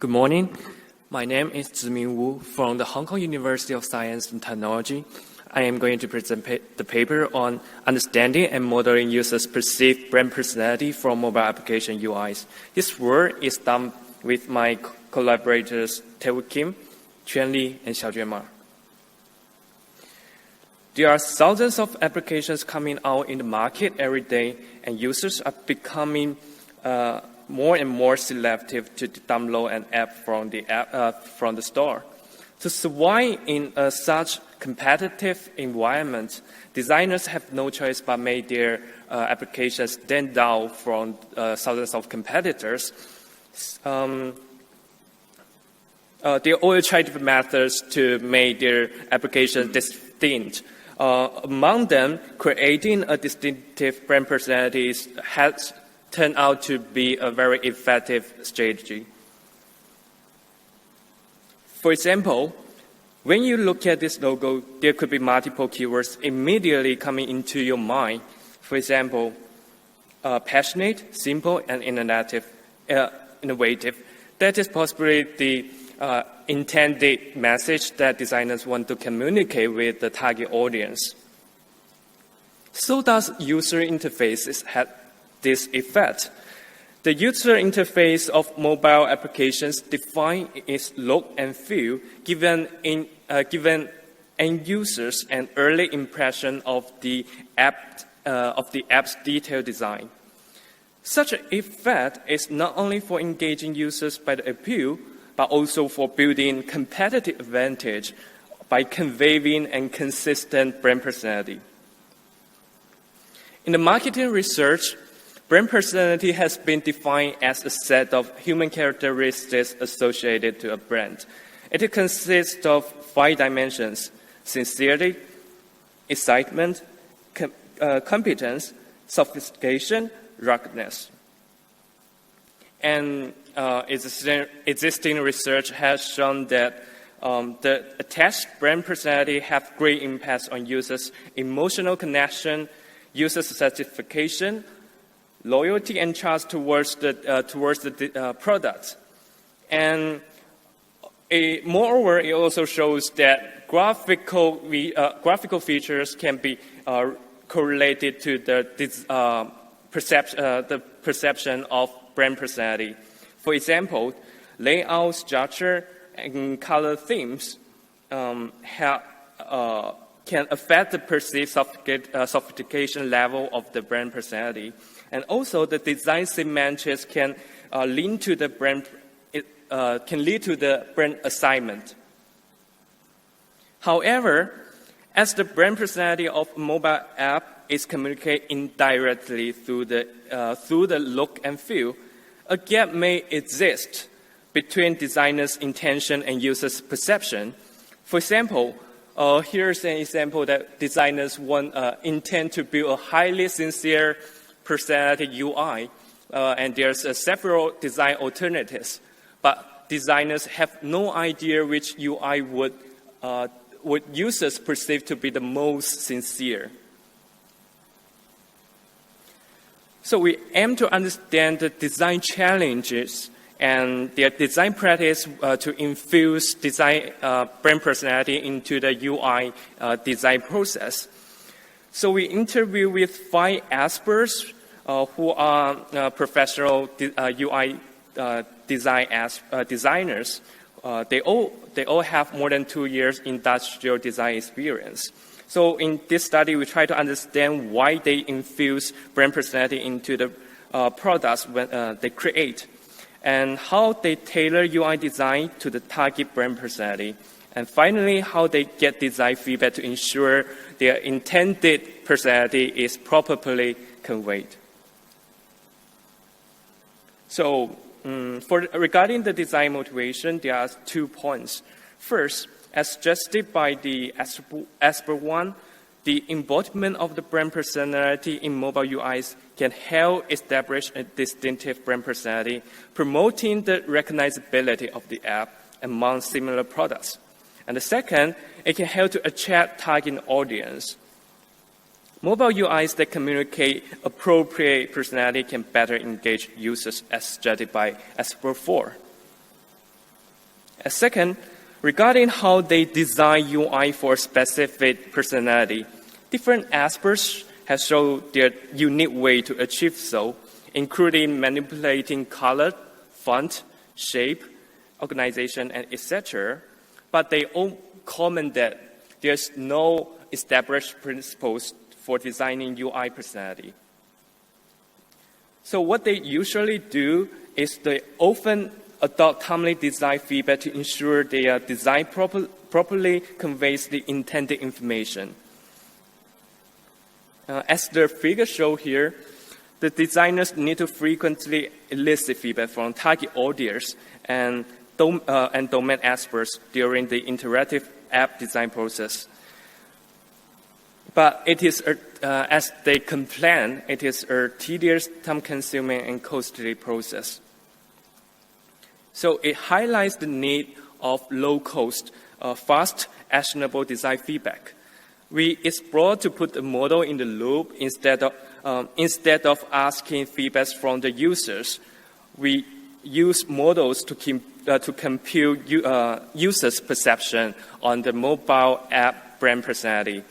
Good morning. My name is Ziming Wu from the Hong Kong University of Science and Technology. I am going to present the paper on understanding and modeling users' perceived brand personality from mobile application UIs. This work is done with my collaborators Taewook Kim, Quan Li, and Xiaojuan. There are thousands of applications coming out in the market every day, and users are becoming more and more selective to download an app from the store. To survive in such competitive environment, designers have no choice but make their applications stand out from thousands of competitors. They all try different methods to make their applications distinct. Among them, creating a distinctive brand personality has turned out to be a very effective strategy. For example, when you look at this logo, there could be multiple keywords immediately coming into your mind. For example, passionate, simple, and innovative. That is possibly the intended message that designers want to communicate with the target audience. So does user interfaces have this effect. The user interface of mobile applications define its look and feel, given end users an early impression of the app's detailed design. Such an effect is not only for engaging users by the appeal, but also for building competitive advantage by conveying a consistent brand personality. In the marketing research, brand personality has been defined as a set of human characteristics associated to a brand. It consists of 5 dimensions: sincerity, excitement, competence, sophistication, ruggedness. And existing research has shown that the attached brand personality have great impacts on users' emotional connection, user satisfaction, loyalty and trust towards the product. And moreover, it also shows that graphical features can be correlated to the perception of brand personality. For example, layout, structure, and color themes can affect the perceived sophistication level of the brand personality. And also, the design semantics can lead to the brand assignment. However, as the brand personality of a mobile app is communicated indirectly through the look and feel, a gap may exist between designers' intention and users' perception. For example, here's an example that designers intend to build a highly sincere personality UI, and there's several design alternatives, but designers have no idea which UI would users perceive to be the most sincere. So we aim to understand the design challenges and their design practice to infuse design brand personality into the UI design process. So we interview with 5 experts who are professional UI designers. They all have more than 2 years industrial design experience. So in this study, we try to understand why they infuse brand personality into the products when they create, and how they tailor UI design to the target brand personality, and finally, how they get design feedback to ensure their intended personality is properly conveyed. So regarding the design motivation, there are 2 points. First, as suggested by the expert one, the embodiment of the brand personality in mobile UIs can help establish a distinctive brand personality, promoting the recognizability of the app among similar products. And the second, it can help to attract target audience. Mobile UIs that communicate appropriate personality can better engage users, as suggested by expert 4. And second, regarding how they design UI for a specific personality, different experts have shown their unique way to achieve so, including manipulating color, font, shape, organization, and etc. But they all comment that there's no established principles for designing UI personality. So what they usually do is they often adopt timely design feedback to ensure their design properly conveys the intended information. As the figures show here, the designers need to frequently elicit feedback from target audience and domain experts during the interactive app design process. But it is, as they complain, it is a tedious, time-consuming, and costly process. So it highlights the need of low-cost, fast, actionable design feedback. We explore to put the model in the loop instead of asking feedback from the users. We use models to compute users' perception on the mobile app brand personality,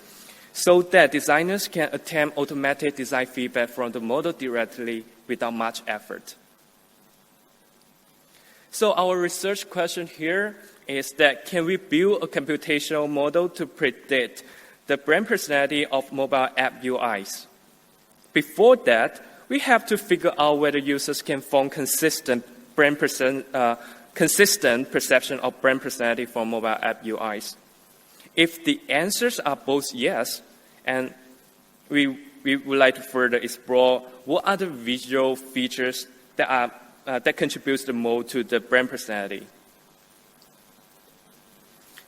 so that designers can attempt automatic design feedback from the model directly without much effort. So our research question here is that can we build a computational model to predict the brand personality of mobile app UIs? Before that, we have to figure out whether users can form consistent perception of brand personality from mobile app UIs. If the answers are both yes, and we would like to further explore what are the visual features that contributes the most to the brand personality.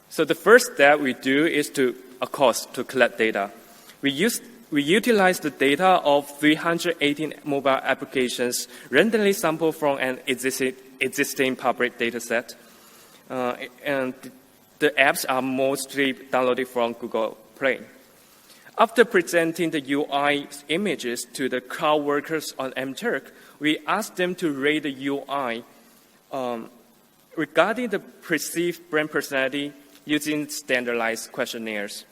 So the first step we do is to collect data. We utilize the data of 318 mobile applications randomly sampled from an existing public data set. And the apps are mostly downloaded from Google Play. After presenting the UI images to the crowd workers on mTurk, we asked them to rate the UI regarding the perceived brand personality using standardized questionnaires.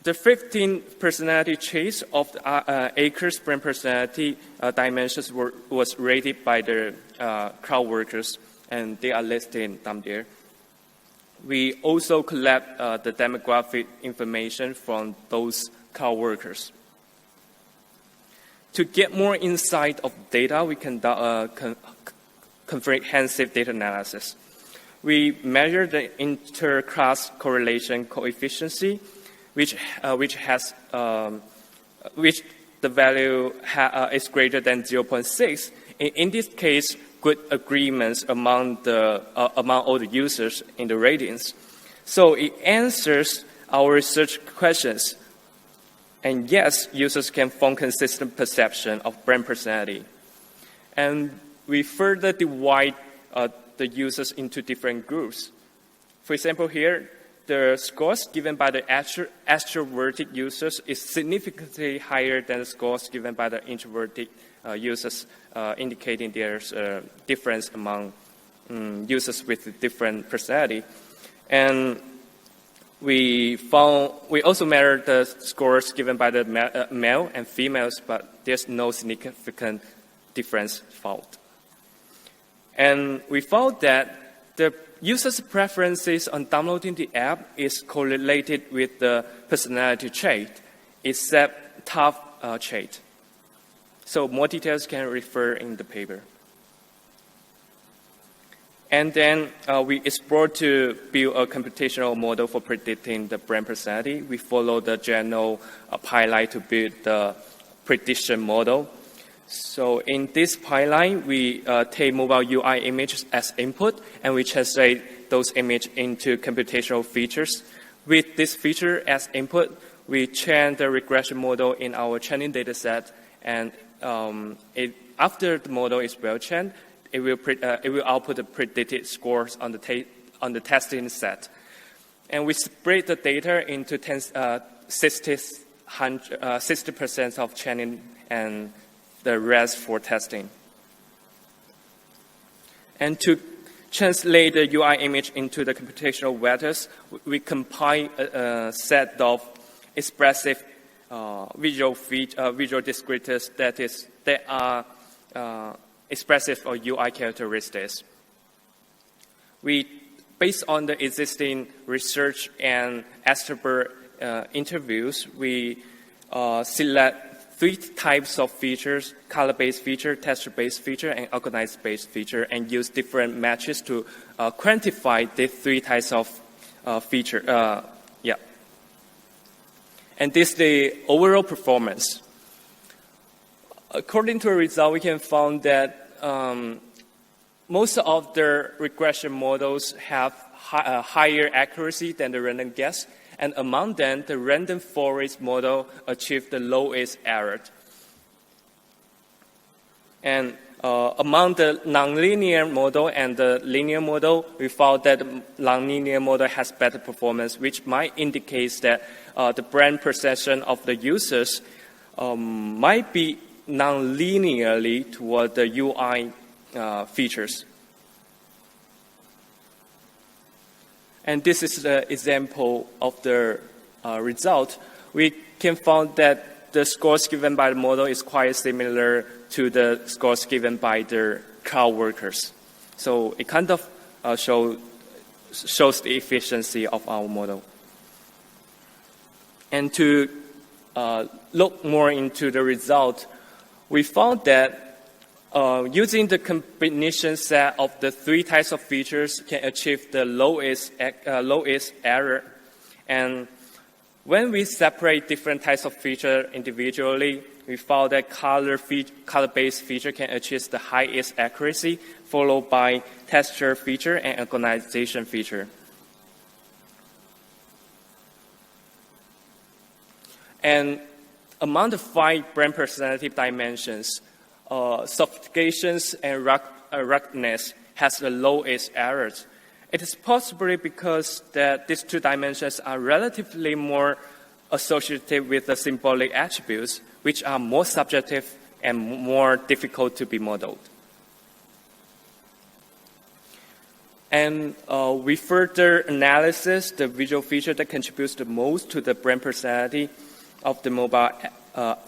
The 15 personality traits of the Acres brand personality dimensions was rated by the crowd workers, and they are listed down there. We also collect the demographic information from those crowd workers. To get more insight of data, we conduct comprehensive data analysis. We measure the inter-class correlation coefficient, which the value is greater than 0.6. In this case, good agreements among all the users in the ratings. So it answers our research questions. And yes, users can form consistent perception of brand personality. And we further divide the users into different groups. For example, here, the scores given by the extroverted users is significantly higher than the scores given by the introverted users, indicating there's a difference among users with different personality. And we also measured the scores given by the male and females, but there's no significant difference found. And we found that the users' preferences on downloading the app is correlated with the personality trait, except tough trait. So more details can refer in the paper. And then we explored to build a computational model for predicting the brand personality. We followed the general pipeline to build the prediction model. So in this pipeline, we take mobile UI images as input, and we translate those images into computational features. With this feature as input, we train the regression model in our training data set, and after the model is well trained, it will output the predicted scores on the testing set. And we split the data into 60% of training and the rest for testing. And to translate the UI image into the computational vectors, we compile a set of expressive visual descriptors that are expressive of UI characteristics. Based on the existing research and expert interviews, we select 3 types of features: color-based feature, texture-based feature, and organized-based feature, and use different matches to quantify the 3 types of feature. And this is the overall performance. According to a result, we can find that most of the regression models have higher accuracy than the random guess, and among them, the random forest model achieved the lowest error. And among the nonlinear model and the linear model, we found that the nonlinear model has better performance, which might indicate that the brain perception of the users might be nonlinearly toward the UI features. And this is the example of the result. We can find that the scores given by the model is quite similar to the scores given by the crowd workers. So it kind of shows the efficiency of our model. And to look more into the result, we found that using the combination set of the 3 types of features can achieve the lowest error. And when we separate different types of features individually, we found that color-based feature can achieve the highest accuracy, followed by texture feature and organization feature. And among the 5 brain personality dimensions, sophistications and ruggedness has the lowest errors. It is possibly because that these 2 dimensions are relatively more associated with the symbolic attributes, which are more subjective and more difficult to be modeled. And we further analysis the visual feature that contributes the most to the brain personality of the mobile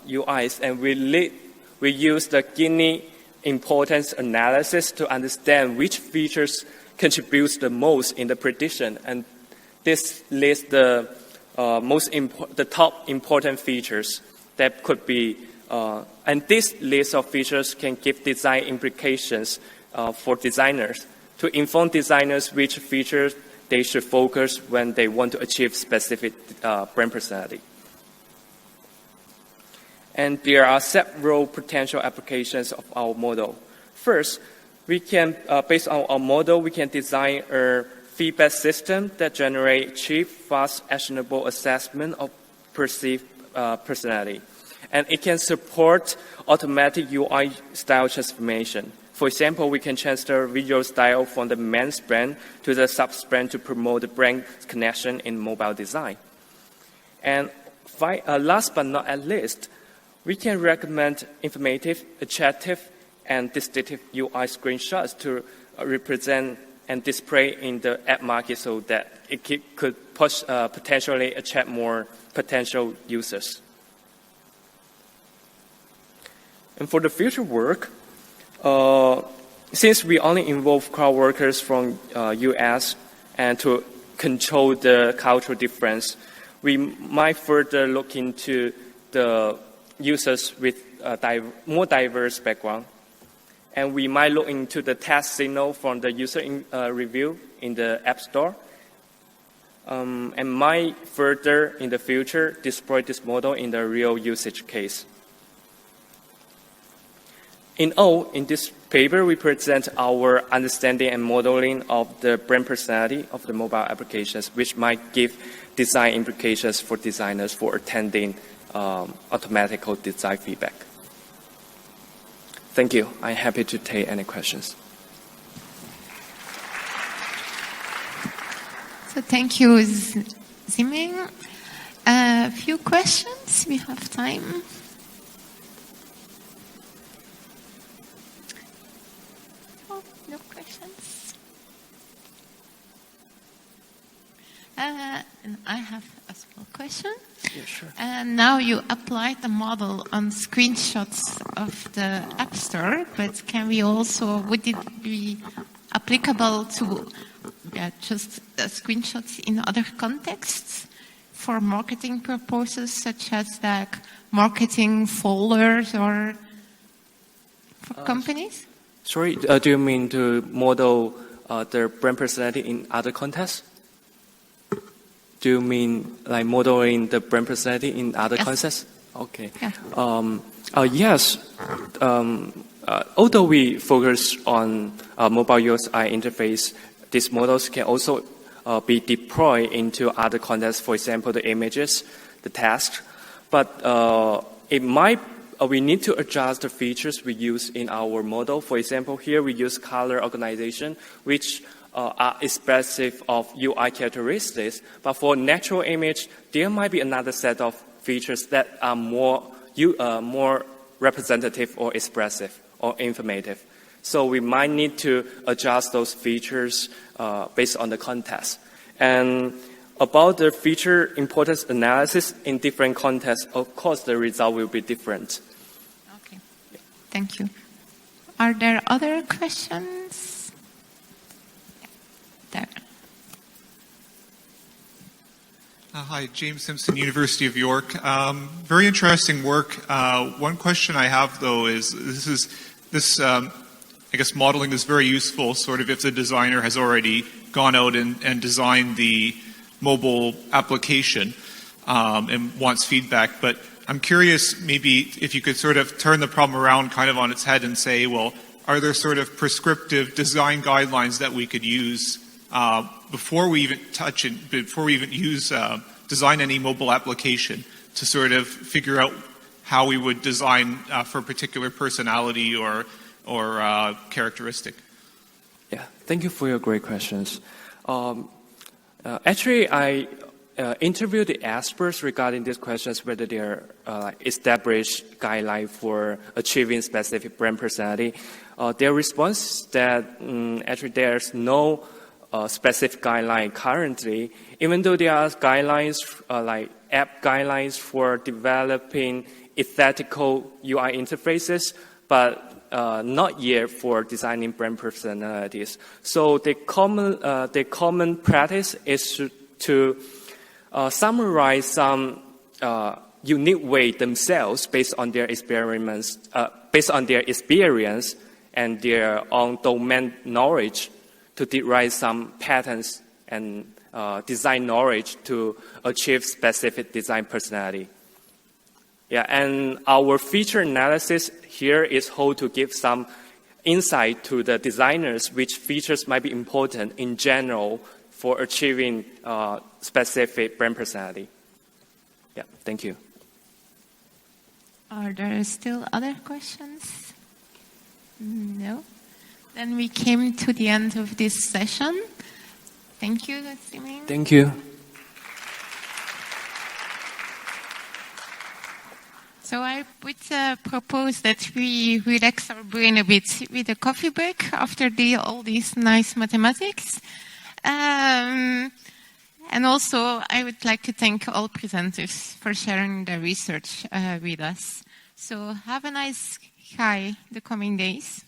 UIs, and we use the Gini importance analysis to understand which features contributes the most in the prediction, and this lists the top important features that could be, and this list of features can give design implications for designers to inform designers which features they should focus when they want to achieve specific brand personality. And there are several potential applications of our model. First, we can, based on our model, we can design a feedback system that generates cheap, fast, actionable assessment of perceived personality. And it can support automatic UI style transformation. For example, we can transfer visual style from the main brand to the sub-brand to promote the brand connection in mobile design. And last but not at least, we can recommend informative, attractive, and distinctive UI screenshots to represent and display in the ad market so that it could potentially attract more potential users. And for the future work, since we only involve crowd workers from US and to control the cultural difference, we might further look into the users with more diverse background. And we might look into the test signal from the user review in the App Store. And might further, in the future, deploy this model in the real usage case. In all, in this paper, we present our understanding and modeling of the brand personality of the mobile applications, which might give design implications for designers for attending automatical design feedback. Thank you. I'm happy to take any questions. So thank you, Ziming. A few questions. We have time. No questions? And I have a small question. Yeah, sure. And now you applied the model on screenshots of the App Store, but can we also, would it be applicable to just screenshots in other contexts for marketing purposes, such as like marketing folders or for companies? Sorry, do you mean to model the brand personality in other contexts? Do you mean like modeling the brand personality in other contexts? Okay. Yeah. Yes. Although we focus on mobile UI interface, these models can also be deployed into other contexts, for example, the images, the tasks. But we need to adjust the features we use in our model. For example, here we use color organization, which are expressive of UI characteristics. But for natural image, there might be another set of features that are more representative or expressive or informative. So we might need to adjust those features based on the context. And about the feature importance analysis in different contexts, of course, the result will be different. Okay. Thank you. Are there other questions? There. Hi, James Simpson, University of York. Very interesting work. One question I have, though, is I guess modeling is very useful, sort of if the designer has already gone out and designed the mobile application and wants feedback. But I'm curious, maybe if you could sort of turn the problem around kind of on its head and say, well, are there sort of prescriptive design guidelines that we could use before we even touch it, before we even design any mobile application to sort of figure out how we would design for a particular personality or characteristic? Yeah, thank you for your great questions. Actually, I interviewed the experts regarding these questions, whether they are established guideline for achieving specific brand personality. Their response is that actually there's no specific guideline currently, even though there are guidelines like app guidelines for developing ethical UI interfaces, but not yet for designing brand personalities. So the common practice is to summarize some unique way themselves based on their experiments, based on their experience and their own domain knowledge, to derive some patterns and design knowledge to achieve specific design personality. Yeah, and our feature analysis here is how to give some insight to the designers which features might be important in general for achieving specific brand personality. Yeah, thank you. Are there still other questions? No? Then we came to the end of this session. Thank you, Ziming. Thank you. So I would propose that we relax our brain a bit with a coffee break after all these nice mathematics. And also, I would like to thank all presenters for sharing their research with us. So have a nice the coming days.